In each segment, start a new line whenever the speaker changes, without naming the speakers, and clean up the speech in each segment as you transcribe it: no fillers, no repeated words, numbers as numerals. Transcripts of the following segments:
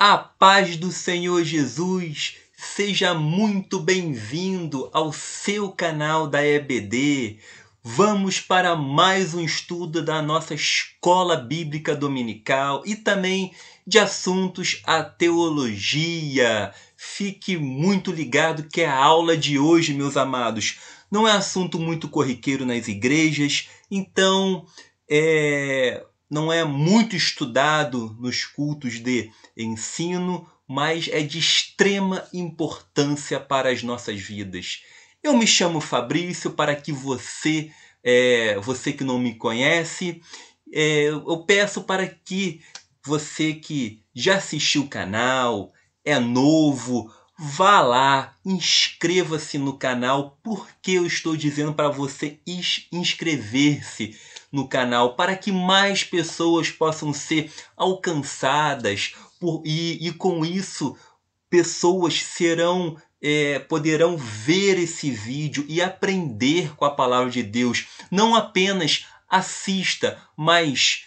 A paz do Senhor Jesus, seja muito bem-vindo ao seu canal da EBD. Vamos para mais um estudo da nossa Escola Bíblica Dominical e também de assuntos à teologia. Fique muito ligado que a aula de hoje, meus amados, não é assunto muito corriqueiro nas igrejas, então não é muito estudado nos cultos de ensino, mas é de extrema importância para as nossas vidas. Eu me chamo Fabrício, para que você que não me conhece, eu peço para que você que já assistiu o canal, é novo, vá lá, inscreva-se no canal, porque eu estou dizendo para você inscrever-se no canal, para que mais pessoas possam ser alcançadas e com isso pessoas poderão ver esse vídeo e aprender com a palavra de Deus. Não apenas assista, mas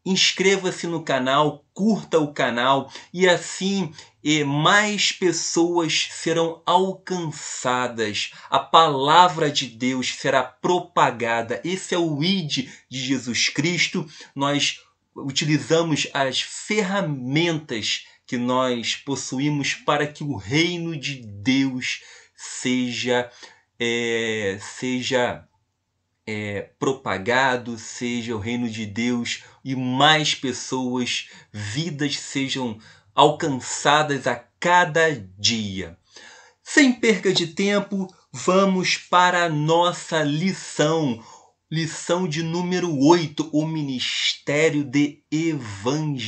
inscreva-se no canal, curta o canal e assim mais pessoas serão alcançadas. A palavra de Deus será propagada. Esse é o ID de Jesus Cristo. Nós utilizamos as ferramentas que nós possuímos para que o reino de Deus seja propagado, seja o reino de Deus e mais pessoas, vidas sejam alcançadas a cada dia. Sem perca de tempo, vamos para a nossa lição. Lição de número 8, o ministério de evangelista.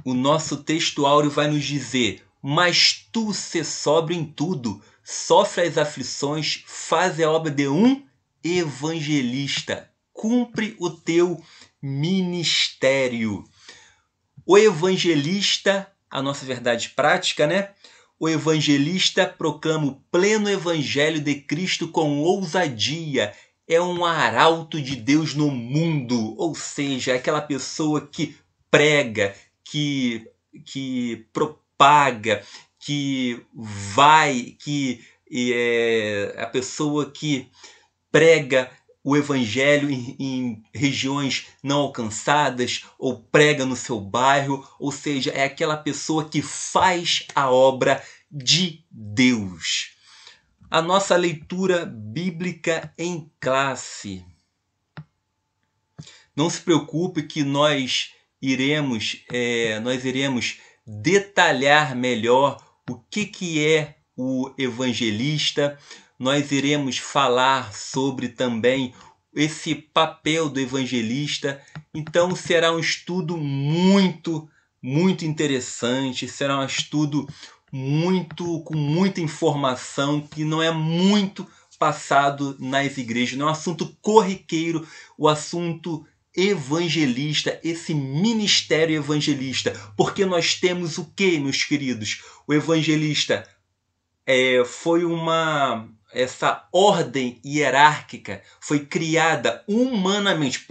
O nosso texto áureo vai nos dizer: mas tu se sóbrio em tudo, sofre as aflições, faz a obra de um evangelista, cumpre o teu ministério. O evangelista, a nossa verdade prática, né? O evangelista proclama o pleno evangelho de Cristo com ousadia. É um arauto de Deus no mundo, ou seja, é aquela pessoa que prega, que propaga, que vai, a pessoa que prega o evangelho em regiões não alcançadas ou prega no seu bairro, ou seja, é aquela pessoa que faz a obra de Deus. A nossa leitura bíblica em classe. Não se preocupe que nós iremos detalhar melhor o que é o evangelista. Nós iremos falar sobre também esse papel do evangelista. Então será um estudo muito interessante, será um estudo com muita informação que não é muito passado nas igrejas, não é um assunto corriqueiro, o assunto evangelista, esse ministério evangelista, porque nós temos o que, meus queridos? O evangelista foi essa ordem hierárquica foi criada humanamente,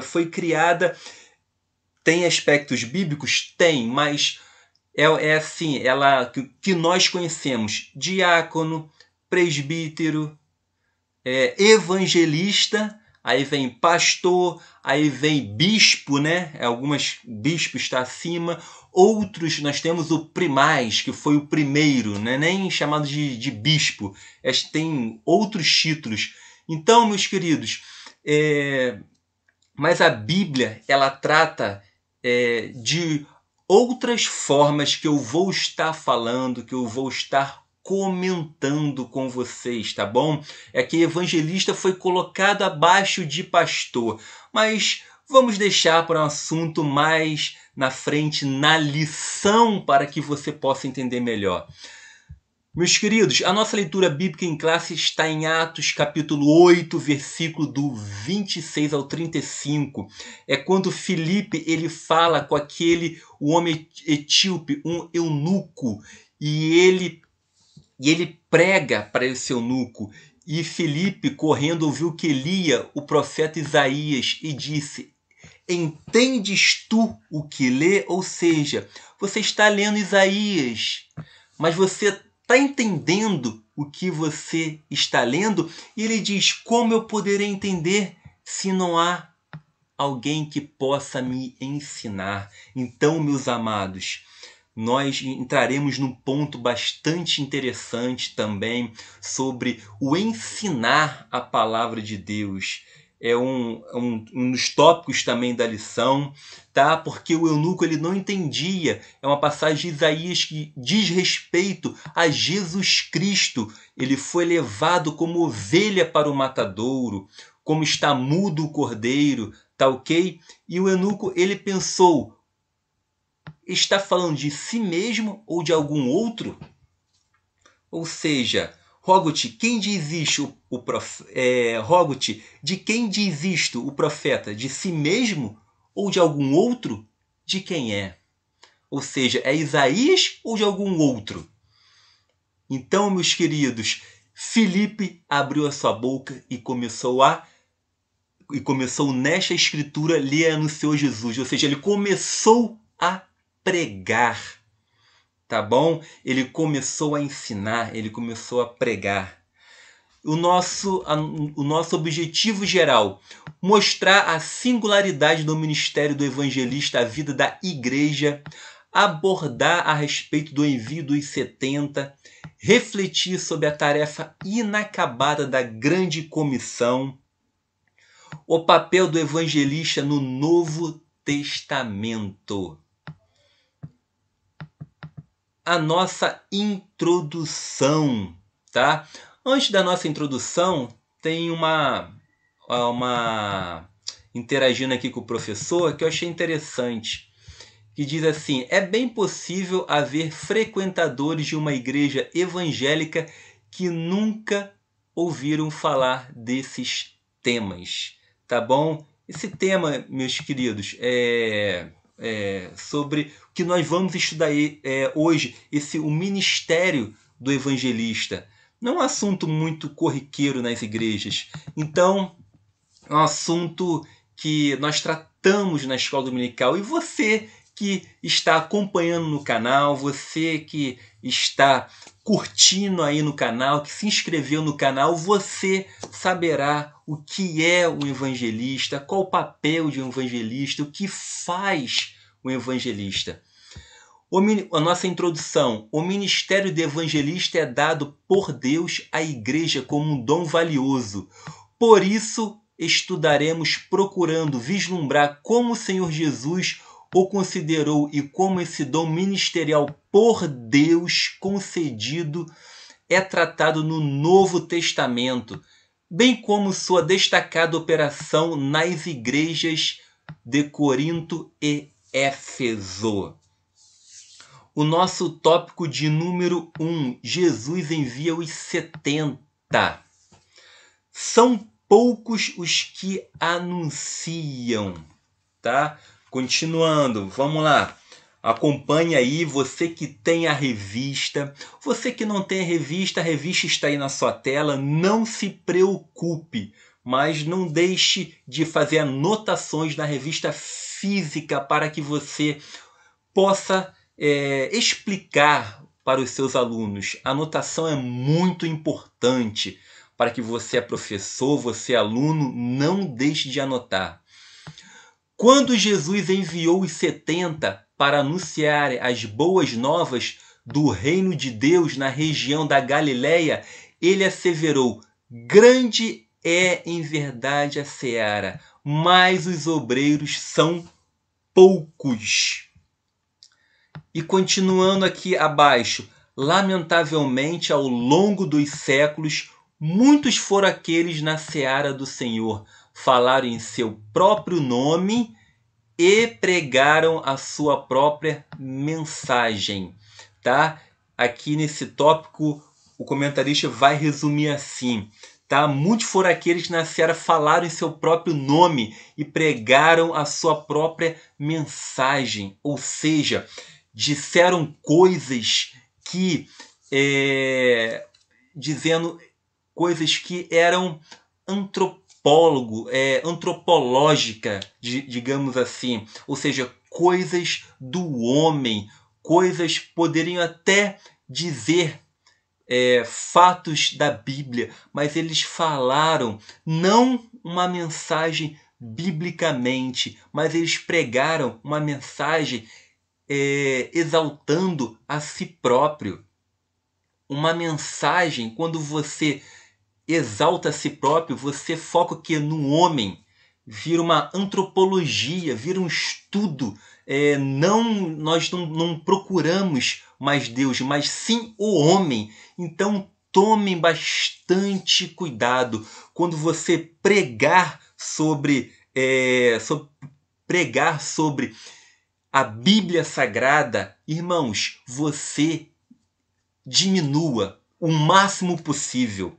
foi criada, tem aspectos bíblicos? Tem, mas é assim, ela que nós conhecemos: diácono, presbítero, evangelista, aí vem pastor, aí vem bispo, né? Algumas bispos está acima. Outros, nós temos o primaz, que foi o primeiro, né? Nem chamado de bispo. Tem outros títulos. Então, meus queridos, mas a Bíblia, ela trata de outras formas que eu vou estar falando, que eu vou estar comentando com vocês, tá bom? É que evangelista foi colocado abaixo de pastor, mas vamos deixar para um assunto mais na frente, na lição, para que você possa entender melhor. Meus queridos, a nossa leitura bíblica em classe está em Atos capítulo 8, versículo do 26 ao 35. É quando Filipe ele fala com o homem etíope, um eunuco, e ele prega para esse eunuco. E Filipe, correndo, ouviu que lia o profeta Isaías e disse: entendes tu o que lê? Ou seja, você está lendo Isaías, mas você está entendendo o que você está lendo? E ele diz, como eu poderei entender se não há alguém que possa me ensinar? Então, meus amados, nós entraremos num ponto bastante interessante também sobre o ensinar a palavra de Deus. É um dos tópicos também da lição, tá? Porque o eunuco ele não entendia. É uma passagem de Isaías que diz respeito a Jesus Cristo. Ele foi levado como ovelha para o matadouro, como está mudo o cordeiro, tá ok? E o eunuco ele pensou, está falando de si mesmo ou de algum outro? Ou seja, rogo-te, quem diz isto rogo-te, de quem diz isto o profeta? De si mesmo ou de algum outro? De quem é? Ou seja, é Isaías ou de algum outro? Então, meus queridos, Filipe abriu a sua boca e começou nesta escritura, lhe anunciou Jesus. Ou seja, ele começou a pregar, tá bom? Ele começou a ensinar, ele começou a pregar. O nosso objetivo geral, mostrar a singularidade do ministério do evangelista à vida da igreja, abordar a respeito do envio dos 70, refletir sobre a tarefa inacabada da grande comissão, o papel do evangelista no Novo Testamento. A nossa introdução, tá? Antes da nossa introdução, tem uma interagindo aqui com o professor que eu achei interessante, que diz assim: é bem possível haver frequentadores de uma igreja evangélica que nunca ouviram falar desses temas, tá bom? Esse tema, meus queridos, é sobre o que nós vamos estudar hoje, o ministério do evangelista. Não é um assunto muito corriqueiro nas igrejas. Então, é um assunto que nós tratamos na escola dominical. E você que está acompanhando no canal, você que está curtindo aí no canal, que se inscreveu no canal, você saberá o que é um evangelista, qual o papel de um evangelista, o que faz um evangelista. A nossa introdução: o ministério de evangelista é dado por Deus à igreja como um dom valioso. Por isso, estudaremos procurando vislumbrar como o Senhor Jesus o considerou e como esse dom ministerial por Deus concedido é tratado no Novo Testamento, bem como sua destacada operação nas igrejas de Corinto e Éfeso. O nosso tópico de número 1, Jesus envia os 70. São poucos os que anunciam, tá? Continuando, vamos lá. Acompanhe aí, você que tem a revista. Você que não tem a revista está aí na sua tela. Não se preocupe, mas não deixe de fazer anotações na revista física para que você possa explicar para os seus alunos. A anotação é muito importante para que você é professor, você é aluno, não deixe de anotar. Quando Jesus enviou os 70 para anunciar as boas novas do reino de Deus na região da Galileia, ele asseverou: grande é em verdade a seara, mas os obreiros são poucos. E continuando aqui abaixo, lamentavelmente ao longo dos séculos, muitos foram aqueles na seara do Senhor, falaram em seu próprio nome e pregaram a sua própria mensagem, tá? Aqui nesse tópico o comentarista vai resumir assim, tá? Muitos foram aqueles que na seara falaram em seu próprio nome e pregaram a sua própria mensagem, ou seja, disseram coisas que dizendo coisas que eram antropológica, digamos assim, ou seja, coisas do homem, coisas poderiam até dizer fatos da Bíblia, mas eles falaram não uma mensagem biblicamente, mas eles pregaram uma mensagem exaltando a si próprio. Uma mensagem, quando você exalta a si próprio, você foca o que? No homem. Vira uma antropologia, vira um estudo. Nós não procuramos mais Deus, mas sim o homem. Então tomem bastante cuidado quando você pregar sobre a Bíblia Sagrada. Irmãos, você diminua o máximo possível.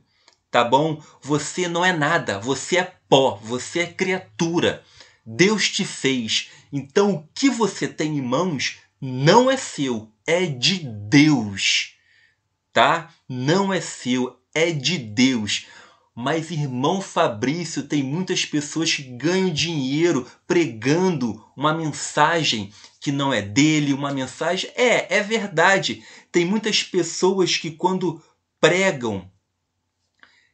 Tá bom? Você não é nada, você é pó, você é criatura. Deus te fez. Então o que você tem em mãos não é seu, é de Deus. Tá? Não é seu, é de Deus. Mas, irmão Fabrício, tem muitas pessoas que ganham dinheiro pregando uma mensagem que não é dele, uma mensagem... É verdade. Tem muitas pessoas que quando pregam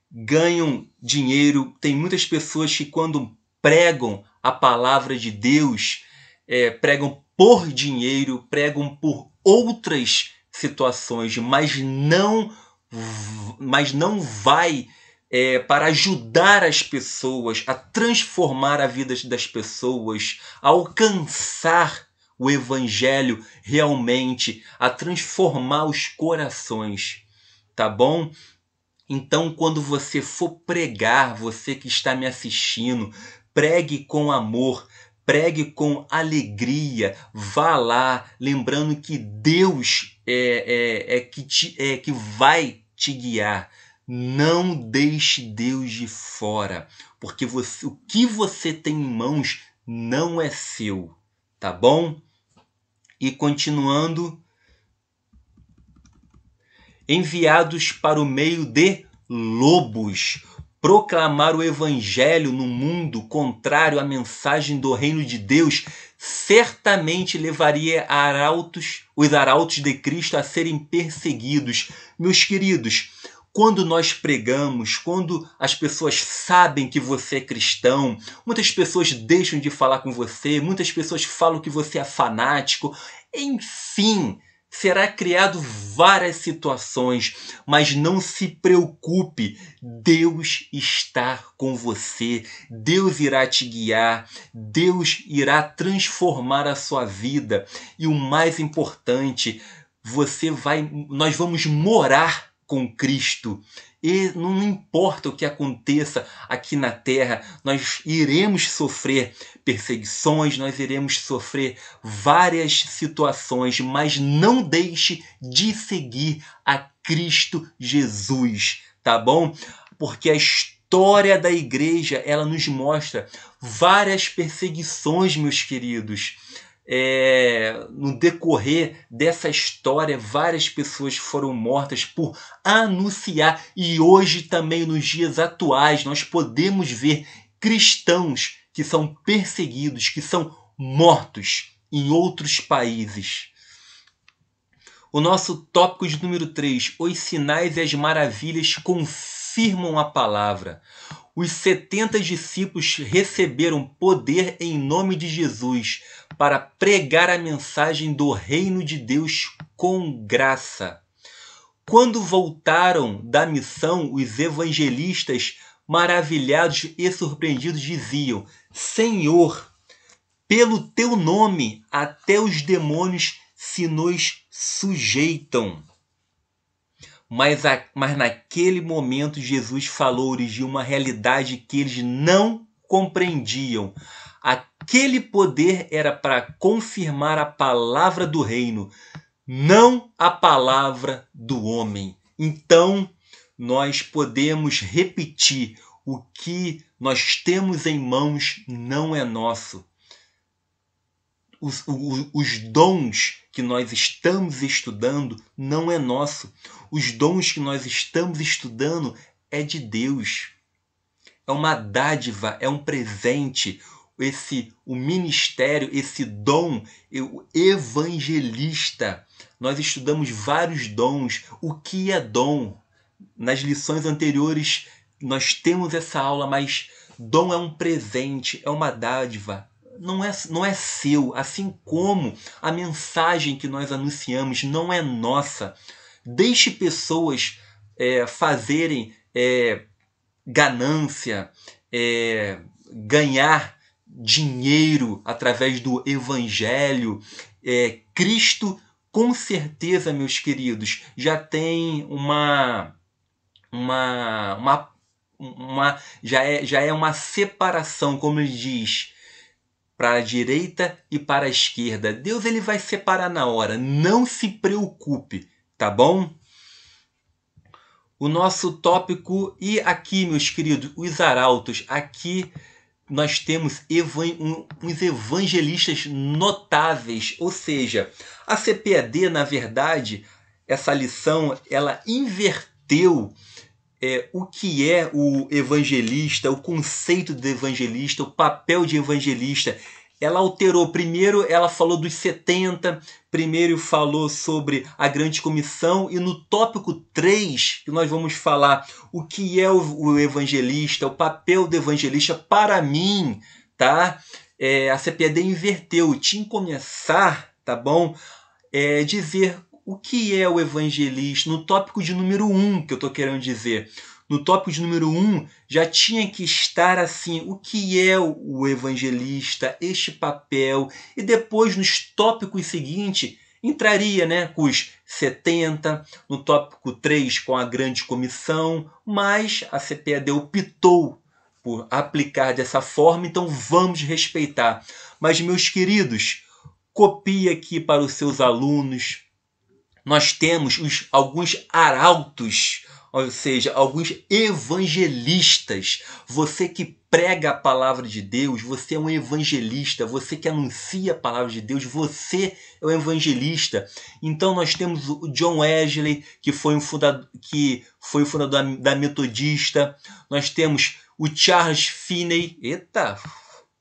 ganham dinheiro. Tem muitas pessoas que quando pregam a palavra de Deus, pregam por dinheiro, pregam por outras situações, mas não vai para ajudar as pessoas, a transformar a vida das pessoas, a alcançar o evangelho realmente, a transformar os corações. Tá bom? Então, quando você for pregar, você que está me assistindo, pregue com amor, pregue com alegria, vá lá, lembrando que Deus que vai te guiar. Não deixe Deus de fora, porque o que você tem em mãos não é seu, tá bom? E continuando, enviados para o meio de lobos, proclamar o evangelho no mundo contrário à mensagem do reino de Deus certamente levaria os arautos de Cristo a serem perseguidos. Meus queridos, quando nós pregamos, quando as pessoas sabem que você é cristão, muitas pessoas deixam de falar com você, muitas pessoas falam que você é fanático, enfim, será criado várias situações, mas não se preocupe, Deus está com você, Deus irá te guiar, Deus irá transformar a sua vida e o mais importante, nós vamos morar com Cristo. E não importa o que aconteça aqui na terra, nós iremos sofrer perseguições, nós iremos sofrer várias situações, mas não deixe de seguir a Cristo Jesus, tá bom? Porque a história da igreja, ela nos mostra várias perseguições, meus queridos. No decorrer dessa história, várias pessoas foram mortas por anunciar, e hoje também nos dias atuais nós podemos ver cristãos que são perseguidos, que são mortos em outros países. O nosso tópico de número 3, os sinais e as maravilhas confirmam a palavra. Os 70 discípulos receberam poder em nome de Jesus para pregar a mensagem do reino de Deus com graça. Quando voltaram da missão, os evangelistas, maravilhados e surpreendidos, diziam: Senhor, pelo teu nome até os demônios se nos sujeitam. Mas naquele momento Jesus falou-lhes de uma realidade que eles não compreendiam. Aquele poder era para confirmar a palavra do reino, não a palavra do homem. Então, nós podemos repetir: o que nós temos em mãos não é nosso. Os dons que nós estamos estudando não é nosso. Os dons que nós estamos estudando é de Deus. é uma dádiva, é um presente. O ministério, esse dom, o evangelista. Nós estudamos vários dons. O que é dom? Nas lições anteriores nós temos essa aula, mas dom é um presente, é uma dádiva. Não é seu, assim como a mensagem que nós anunciamos não é nossa. Deixe pessoas fazerem ganância, ganhar dinheiro através do evangelho. Cristo, com certeza, meus queridos, já tem já é uma separação, como ele diz, para a direita e para a esquerda. Deus ele vai separar na hora, não se preocupe, tá bom? O nosso tópico, e aqui, meus queridos, os arautos, aqui nós temos uns evangelistas notáveis, ou seja, a CPAD, na verdade, essa lição, ela inverteu o que é o evangelista, o conceito de evangelista, o papel de evangelista. Ela alterou. Primeiro ela falou dos 70, primeiro falou sobre a grande comissão, e no tópico 3, que nós vamos falar o que é o evangelista, o papel do evangelista para mim, tá? A CPAD inverteu. Tinha que começar, tá bom? Dizer o que é o evangelista, no tópico de número 1, que eu estou querendo dizer. No tópico de número 1, já tinha que estar assim, o que é o evangelista, este papel. E depois, nos tópicos seguintes, entraria, né, com os 70, no tópico 3, com a grande comissão, mas a CPAD optou por aplicar dessa forma, então vamos respeitar. Mas, meus queridos, copie aqui para os seus alunos. Nós temos alguns arautos, ou seja, alguns evangelistas. Você que prega a palavra de Deus, você é um evangelista. Você que anuncia a palavra de Deus, você é um evangelista. Então nós temos o John Wesley, que foi o fundador da Metodista. Nós temos o Charles Finney. Eita,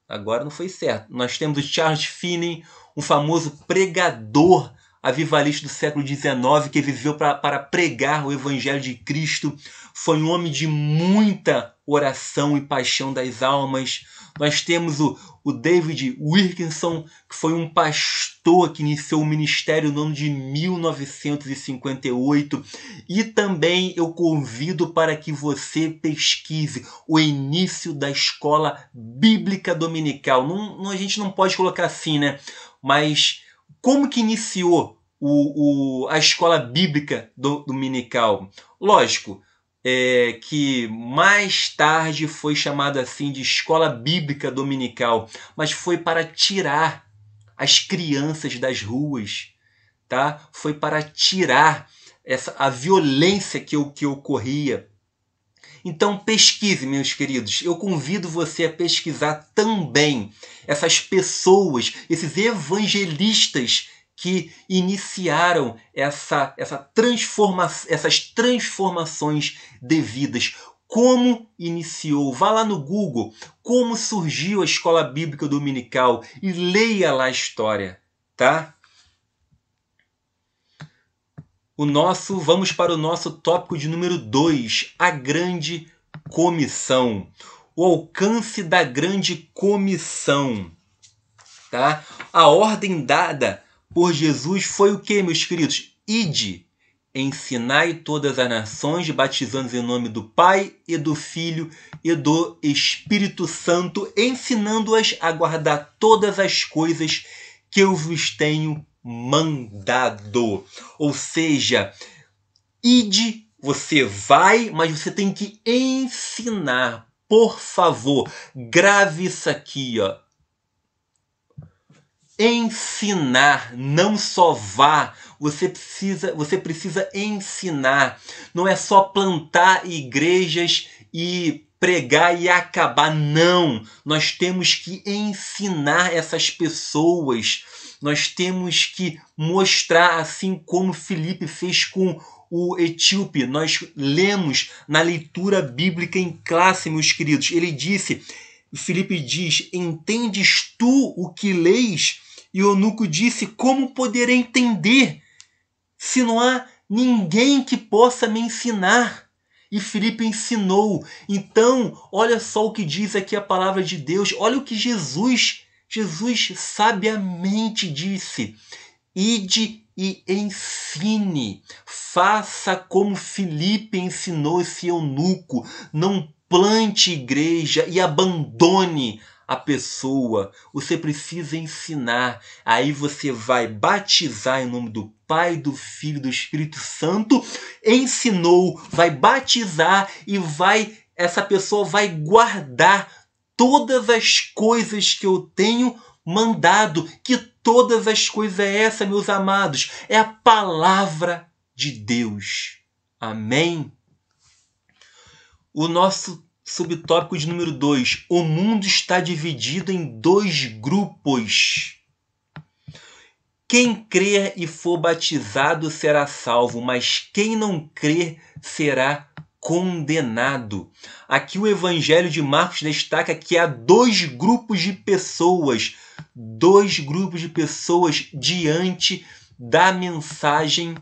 agora não foi certo. Nós temos o Charles Finney, um famoso pregador avivalista do século XIX, que viveu para pregar o Evangelho de Cristo. Foi um homem de muita oração e paixão das almas. Nós temos o David Wilkinson, que foi um pastor que iniciou o ministério no ano de 1958. E também eu convido para que você pesquise o início da escola bíblica dominical. A gente não pode colocar assim, né? Mas como que iniciou a escola bíblica dominical? Lógico, que mais tarde foi chamada assim de escola bíblica dominical, mas foi para tirar as crianças das ruas, tá? Foi para tirar a violência que ocorria. Então pesquise, meus queridos. Eu convido você a pesquisar também essas pessoas, esses evangelistas que iniciaram essas transformações devidas. Como iniciou? Vá lá no Google, como surgiu a escola bíblica dominical, e leia lá a história, tá? Vamos para o nosso tópico de número 2, a grande comissão. O alcance da grande comissão. Tá? A ordem dada por Jesus foi o que, meus queridos? Ide, ensinai todas as nações, batizando em nome do Pai e do Filho e do Espírito Santo, ensinando-as a guardar todas as coisas que eu vos tenho mandado. Ou seja, ide, você vai, mas você tem que ensinar. Por favor, grave isso aqui, ó. Ensinar, não só vá, você precisa ensinar. Não é só plantar igrejas e pregar e acabar, não. Nós temos que ensinar essas pessoas. Nós temos que mostrar, assim como Filipe fez com o etíope, nós lemos na leitura bíblica em classe, meus queridos. Ele disse, Filipe diz, entendes tu o que leis? E o eunuco disse, como poderei entender se não há ninguém que possa me ensinar? E Filipe ensinou. Então, olha só o que diz aqui a palavra de Deus. Olha o que Jesus sabiamente disse. Ide e ensine. Faça como Filipe ensinou esse eunuco. Não plante igreja e abandone a pessoa. Você precisa ensinar. Aí você vai batizar em nome do Pai, do Filho e do Espírito Santo. Ensinou, vai batizar e essa pessoa vai guardar todas as coisas que eu tenho mandado. Que todas as coisas é essa, meus amados? É a palavra de Deus. Amém? O nosso subtópico de número 2. O mundo está dividido em 2 grupos. Quem crer e for batizado será salvo, mas quem não crer será condenado. Aqui o Evangelho de Marcos destaca que há 2 grupos de pessoas. 2 grupos de pessoas diante da mensagem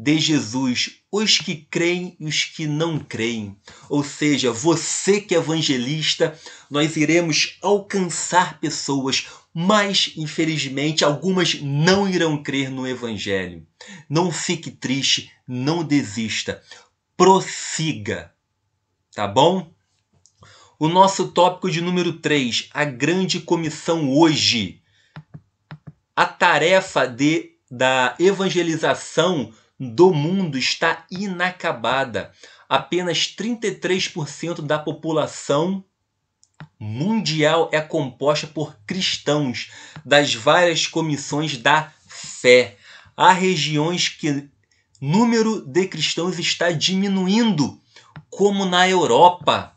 de Jesus, os que creem e os que não creem. Ou seja, você que é evangelista, nós iremos alcançar pessoas, mas infelizmente algumas não irão crer no evangelho. Não fique triste, não desista, prossiga, tá bom? O nosso tópico de número 3, a grande comissão hoje. A tarefa da evangelização do mundo está inacabada. Apenas 33% da população mundial é composta por cristãos das várias comissões da fé. Há regiões que o número de cristãos está diminuindo, como na Europa.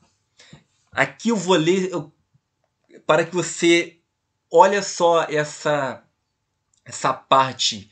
Aqui eu vou ler para que você olhe só essa parte.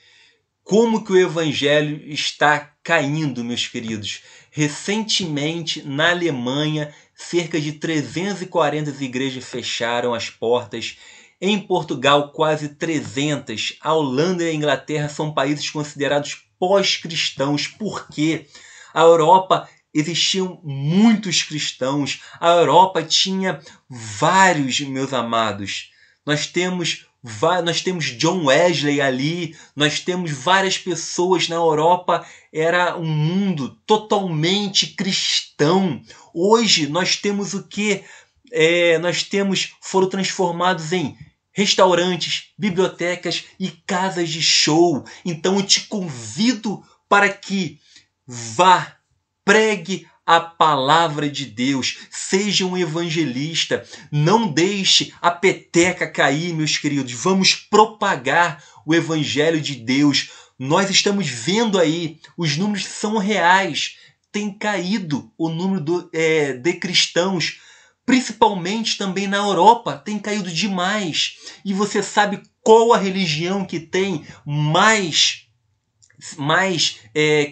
Como que o evangelho está caindo, meus queridos. Recentemente, na Alemanha, cerca de 340 igrejas fecharam as portas. Em Portugal, quase 300. A Holanda e a Inglaterra são países considerados pós-cristãos. Porque a Europa existiam muitos cristãos. A Europa tinha vários, meus amados. Nós temos John Wesley ali, nós temos várias pessoas na Europa, era um mundo totalmente cristão. Hoje nós temos o que? Foram transformados em restaurantes, bibliotecas e casas de show. Então eu te convido para que vá, pregue a palavra de Deus, seja um evangelista, não deixe a peteca cair, meus queridos, vamos propagar o evangelho de Deus. Nós estamos vendo aí, os números são reais, tem caído o número de cristãos, principalmente também na Europa, tem caído demais. E você sabe qual a religião que tem mais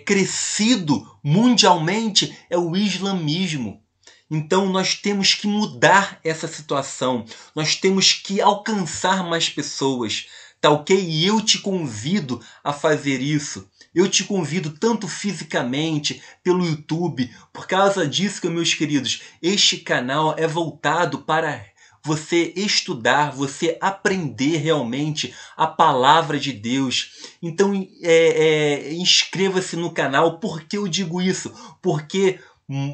crescido mundialmente? É o islamismo. Então nós temos que mudar essa situação. Nós temos que alcançar mais pessoas, tá ok? E eu te convido a fazer isso. Eu te convido tanto fisicamente, pelo YouTube, por causa disso, que, meus queridos, este canal é voltado para você estudar, você aprender realmente a palavra de Deus. Então inscreva-se no canal. Por que eu digo isso? Porque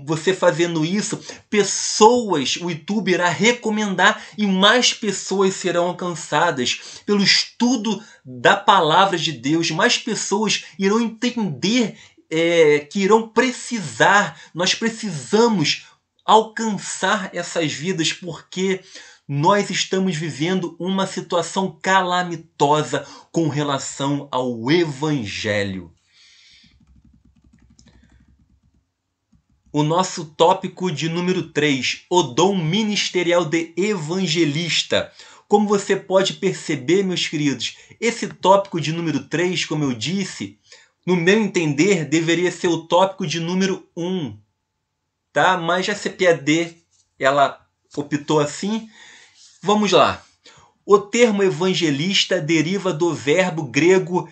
você fazendo isso, o YouTube irá recomendar e mais pessoas serão alcançadas pelo estudo da palavra de Deus. Mais pessoas irão entender que irão precisar. Nós precisamos alcançar essas vidas, porque nós estamos vivendo uma situação calamitosa com relação ao evangelho. O nosso tópico de número 3, o dom ministerial de evangelista. Como você pode perceber, meus queridos, esse tópico de número 3, como eu disse, No meu entender, deveria ser o tópico de número 1, tá? Mas a CPAD, ela optou assim. Vamos lá. O termo evangelista deriva do verbo grego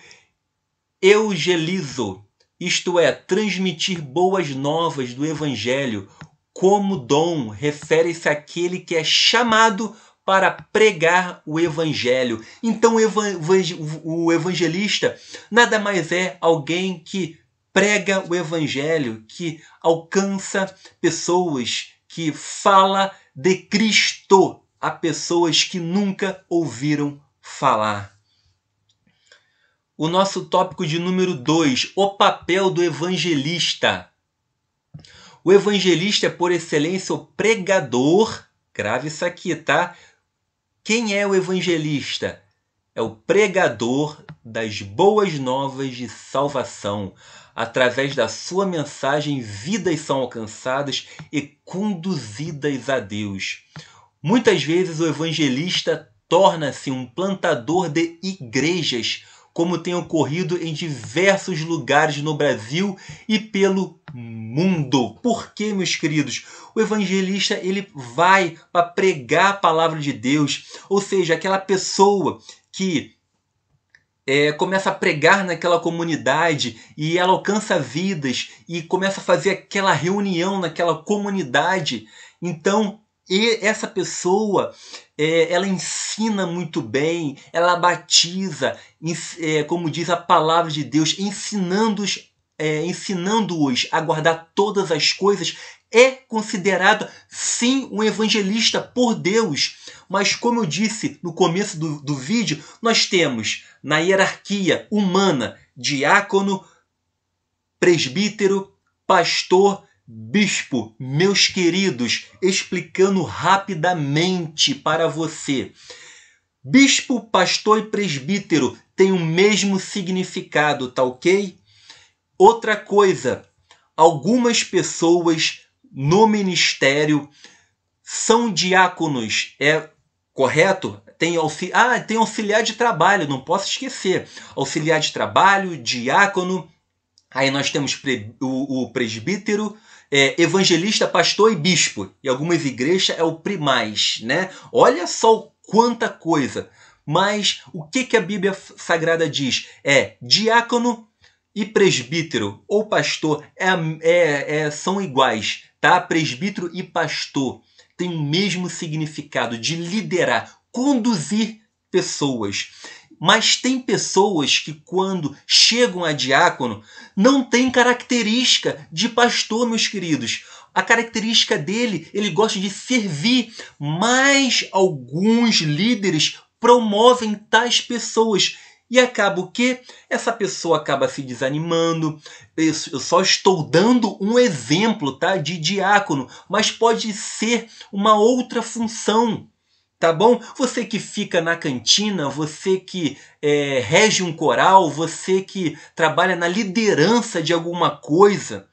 eugelizo, isto é, transmitir boas novas do evangelho. Como dom, refere-se àquele que é chamado para pregar o evangelho. Então o evangelista nada mais é alguém que prega o evangelho, que alcança pessoas, que fala de Cristo a pessoas que nunca ouviram falar. O nosso tópico de número 2, o papel do evangelista. O evangelista é, por excelência, o pregador. Grave isso aqui, tá? Quem é o evangelista? É o pregador das boas novas de salvação. Através da sua mensagem, vidas são alcançadas e conduzidas a Deus. Muitas vezes o evangelista torna-se um plantador de igrejas, como tem ocorrido em diversos lugares no Brasil e pelo mundo. Por quê, meus queridos? O evangelista ele vai para pregar a palavra de Deus, ou seja, aquela pessoa que começa a pregar naquela comunidade e ela alcança vidas e começa a fazer aquela reunião naquela comunidade. Então, essa pessoa, ela ensina muito bem, ela batiza, como diz a palavra de Deus, ensinando-os a guardar todas as coisas, é considerado, sim, um evangelista por Deus. Mas, como eu disse no começo do vídeo, nós temos na hierarquia humana diácono, presbítero, pastor, bispo. Meus queridos, explicando rapidamente para você. Bispo, pastor e presbítero têm o mesmo significado, tá ok? Outra coisa, algumas pessoas no ministério são diáconos, é correto? Tem auxiliar de trabalho, não posso esquecer. Auxiliar de trabalho, diácono, aí nós temos o presbítero, evangelista, pastor e bispo. Em algumas igrejas é o primaz, né? Olha só quanta coisa. Mas o que a Bíblia Sagrada diz? Diácono e presbítero ou pastor são iguais, tá? Presbítero e pastor tem o mesmo significado de liderar, conduzir pessoas. Mas tem pessoas que quando chegam a diácono não tem característica de pastor, meus queridos. A característica dele, ele gosta de servir, mas alguns líderes promovem tais pessoas. E acaba o quê? Essa pessoa acaba se desanimando. Eu só estou dando um exemplo, tá, de diácono, mas pode ser uma outra função, tá bom? Você que fica na cantina, você que rege um coral, você que trabalha na liderança de alguma coisa,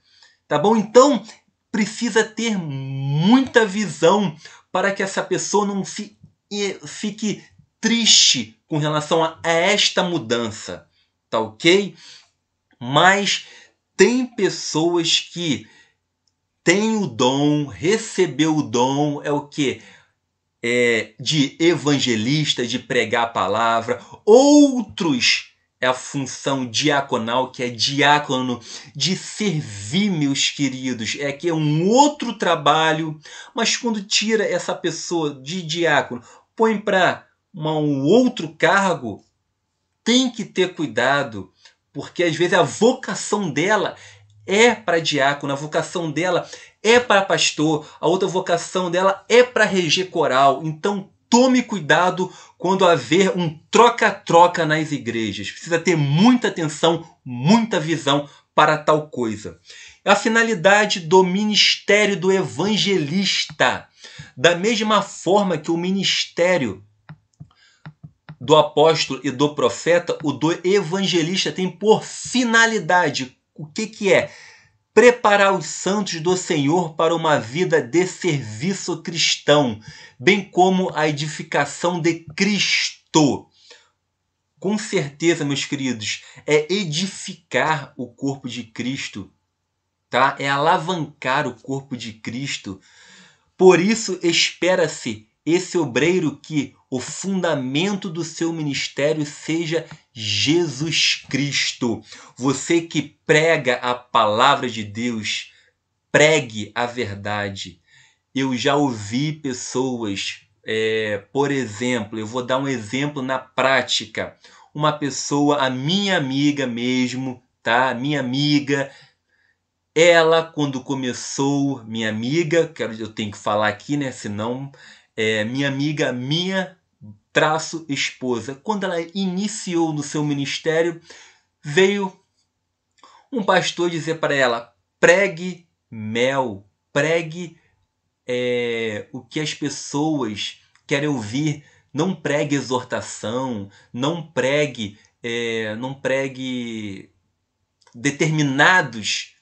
tá bom? Então, precisa ter muita visão para que essa pessoa não fique triste com relação a esta mudança, tá ok? Mas tem pessoas que têm o dom, recebeu o dom, é o quê? De evangelista, de pregar a palavra. Outros é a função diaconal, que é diácono, de servir, meus queridos. Que é um outro trabalho, mas quando tira essa pessoa de diácono, põe para um outro cargo, tem que ter cuidado, porque às vezes a vocação dela é para diácono, a vocação dela é para pastor, a outra vocação dela é para reger coral. Então tome cuidado quando haver um troca-troca nas igrejas. Precisa ter muita atenção, muita visão para tal coisa. A finalidade do ministério do evangelista. Da mesma forma que o ministério do apóstolo e do profeta, o do evangelista tem por finalidade, o que é? Preparar os santos do Senhor para uma vida de serviço cristão, bem como a edificação de Cristo. com certeza, meus queridos, é edificar o corpo de Cristo, tá? É alavancar o corpo de Cristo. Por isso, espera-se esse obreiro que o fundamento do seu ministério seja Jesus Cristo. Você que prega a palavra de Deus, pregue a verdade. Eu já ouvi pessoas, por exemplo, eu vou dar um exemplo na prática. Uma pessoa, a minha amiga mesmo, tá? Minha amiga, ela, quando começou, minha amiga, eu tenho que falar aqui, né? Senão, minha amiga, minha traço esposa, quando ela iniciou no seu ministério, veio um pastor dizer para ela: pregue mel, pregue o que as pessoas querem ouvir, não pregue exortação, não pregue determinados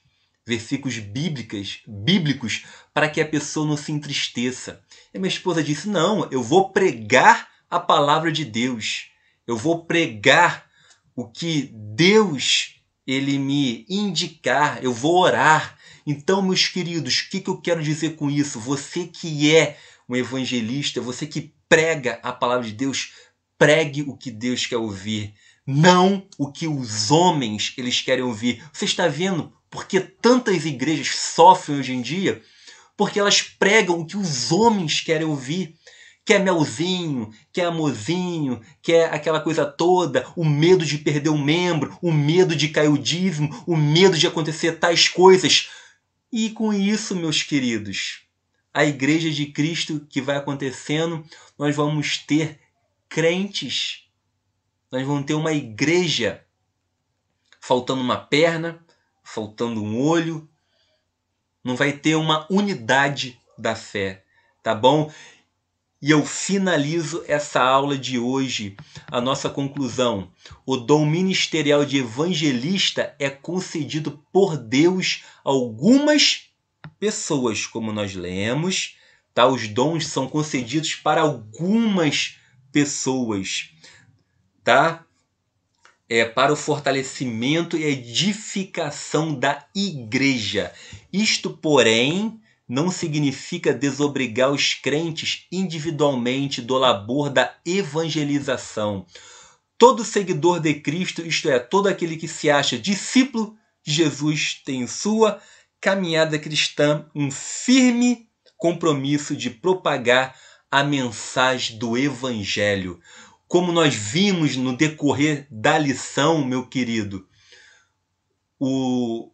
versículos bíblicos para que a pessoa não se entristeça. E minha esposa disse: não, eu vou pregar a palavra de Deus. Eu vou pregar o que Deus ele me indicar. Eu vou orar. Então, meus queridos, o que eu quero dizer com isso? Você que é um evangelista, você que prega a palavra de Deus, pregue o que Deus quer ouvir, não o que os homens eles querem ouvir. Você está vendo por que tantas igrejas sofrem hoje em dia? Porque elas pregam o que os homens querem ouvir. Quer melzinho, quer amorzinho, quer aquela coisa toda, o medo de perder um membro, o medo de cair o dízimo, o medo de acontecer tais coisas. E com isso, meus queridos, a igreja de Cristo que vai acontecendo, nós vamos ter crentes, nós vamos ter uma igreja faltando uma perna, faltando um olho, não vai ter uma unidade da fé, tá bom? E eu finalizo essa aula de hoje, a nossa conclusão. O dom ministerial de evangelista é concedido por Deus a algumas pessoas, como nós lemos, tá? Os dons são concedidos para algumas pessoas, tá? Para o fortalecimento e edificação da igreja. Isto, porém, não significa desobrigar os crentes individualmente do labor da evangelização. Todo seguidor de Cristo, isto é, todo aquele que se acha discípulo de Jesus, tem em sua caminhada cristã um firme compromisso de propagar a mensagem do Evangelho. Como nós vimos no decorrer da lição, meu querido, os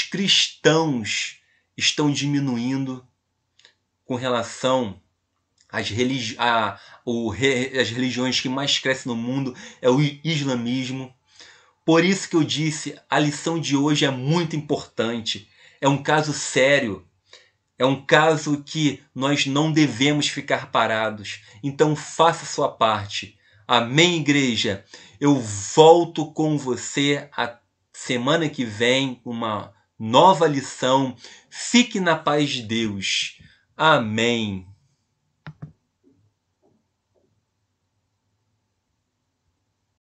cristãos estão diminuindo com relação às religiões que mais crescem no mundo, é o islamismo. Por isso que eu disse, a lição de hoje é muito importante. É um caso sério. É um caso que nós não devemos ficar parados. Então faça a sua parte. Amém, igreja? Eu volto com você a semana que vem, uma nova lição. Fique na paz de Deus. Amém.